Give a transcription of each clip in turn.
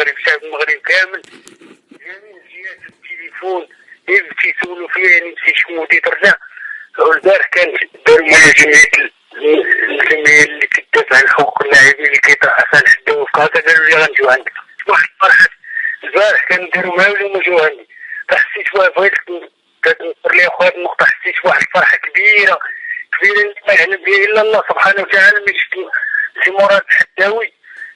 المغرب، شعب المغرب كامل، جميع الجهات التليفون يبكي يسولوا فيا يعني مشيت شمودي ترجع. والبارح كانت داروا معايا الجمعيه اللي كتدافع عن حقوق اللاعبين اللي كيترأسها الحدا وفقها، قالوا لي غنجيو عندك واحد الفرحه. البارح كانوا داروا معايا ولا ما جاو عندي، فحسيت بغيت كتنصر لي اخويا النقطه، حسيت بواحد الفرحه كبيره اللي ما يعلم بها الا الله سبحانه وتعالى. ملي شفت سي مراد الحداوي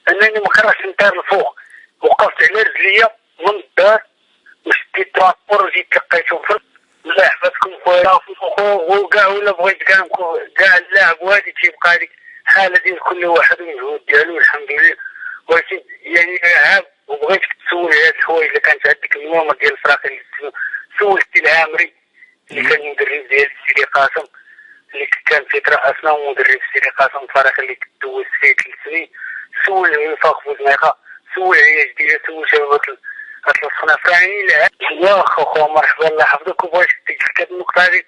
انني ما كرهتش نطير الفوق، وقفت على رجليا من الدار وشديت ترانسبور وجيت لقيتهم في الله يحفظكم خويا وكاع ولا بغيت كاع اللاعب وهادي تيبقى هذيك الحاله ديال كل واحد والمجهود ديالو الحمد لله. ولكن يعني عاب وبغيتك تسول على هاد الحوايج اللي كانت عندك النوامه ديال الفراق اللي سولتي العامري اللي كان مدرب ديال سيدي قاسم اللي كان تيترأسنا، ومدرب سيدي قاسم الفريق اللي دوزت فيه 3 سنين. سول الوفاق بوزنيقه، سول عياش ديالها، سول شباب الصناف يعني. لا واخا خويا مرحبا الله يحفظك، وبغيت هاد النقطه هذه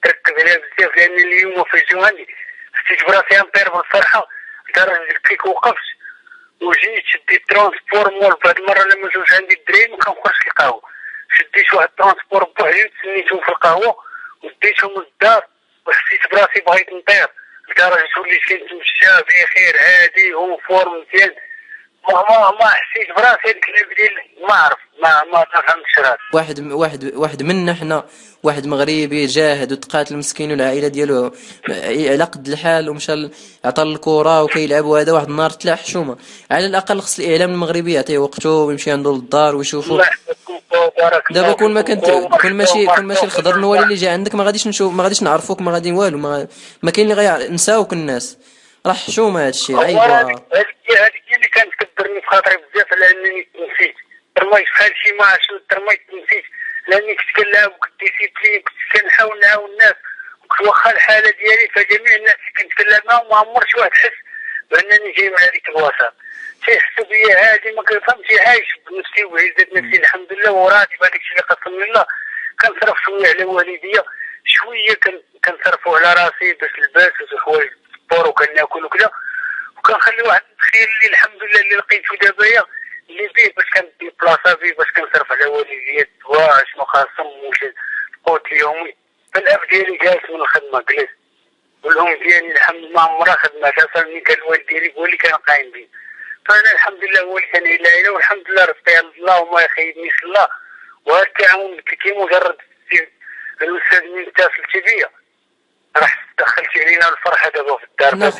تركز عليها بزاف، لان اليوم في الجواني حسيت براسي امبير بالفرحه لدرجه كي وقفت وجيت شديت ترونسبور مول. بهاد المره لما جوش عندي الدراري ما كنخرجش القهوه، شديت واحد الترونسبور بوحدي وتسنيتهم في القهوه وديتهم للدار، وحسيت براسي بغيت نطير لدرجه وليت كنتمشى بخير هادي وفورم مزيان. ما حسيت براسي هذيك اللعبه ديال ما عرف ما فهمتش راسي. واحد منا حنا، واحد مغربي جاهد وتقاتل مسكين والعائله ديالو على قد الحال ومشى عطى الكره وكيلعب، وهذا واحد النهار طلع حشومه. على الاقل خص الاعلام المغربي يعطيه وقته ويمشي عنده للدار ويشوفوا. دابا كون ماشي الخضر نوالي اللي جا عندك ما غاديش نشوف، ما غاديش نعرفوك، ما غادي والو، ما كاين اللي غينساوك الناس. راه حشومه هادشي عيب. هذيك اللي كانت كدرني في خاطري بزاف، لانني نسيت ترميت في هادشي ما عرفتش ترميت نسيت، لاني كنت كنلعب وكنت ديسيبلين، كنت كنحاول نعاون الناس، وكنت واخا الحاله ديالي فجميع الناس اللي كنت كنلعب معاهم ما عمرت واحد حس بانني جاي من هذيك البلاصه. تيحسوا بيا هادي ما كنفهمش، عايش بنفسي وعزت نفسي الحمد لله وراضي بهذاك الشيء اللي قسم الله. كنصرف شويه على والديا، شويه كنصرفوا على راسي باش نلبس وحوايج الفطور وكناكل وكذا، وكنخلي واحد الخير اللي الحمد لله اللي لقيته دابايا اللي فيه باش كندي بلاصه فيه باش كنصرف على والديا الدواء شنو خاصهم وش القوت اليومي. فالاب ديالي جالس من الخدمه جلس، والام ديالي الحمد لله ما عمرها خدمات، اصلا ملي كان الوالد ديالي هو اللي كان قايم بي، فانا الحمد لله هو اللي كان الى والحمد لله رزقي عند الله وما يخيبنيش الله. وهذا التعاون كي مجرد الاستاذ من اتصلتي بيا راح دخلتي علينا الفرحه دابا في الدار.